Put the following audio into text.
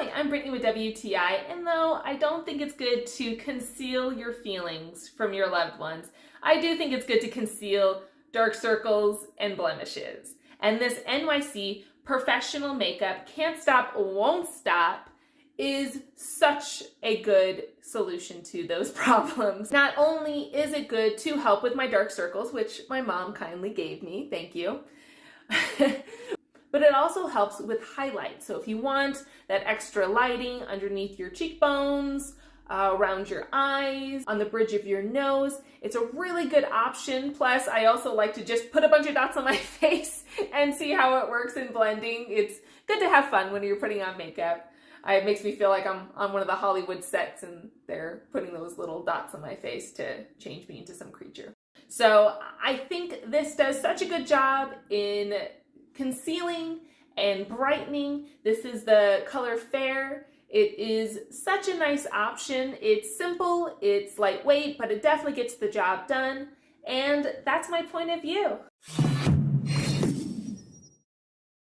Hi, I'm Brittany with WTI, and though I don't think it's good to conceal your feelings from your loved ones, I do think it's good to conceal dark circles and blemishes. And this NYX professional makeup, can't stop, won't stop, is such a good solution to those problems. Not only is it good to help with my dark circles, which my mom kindly gave me, thank you, but it also helps with highlights. So if you want that extra lighting underneath your cheekbones, around your eyes, on the bridge of your nose, it's a really good option. Plus, I also like to just put a bunch of dots on my face and see how it works in blending. It's good to have fun when you're putting on makeup. It makes me feel like I'm on one of the Hollywood sets and they're putting those little dots on my face to change me into some creature. So I think this does such a good job in concealing and brightening. This is the color Fair. It is such a nice option. It's simple, it's lightweight, but it definitely gets the job done. And that's my point of view.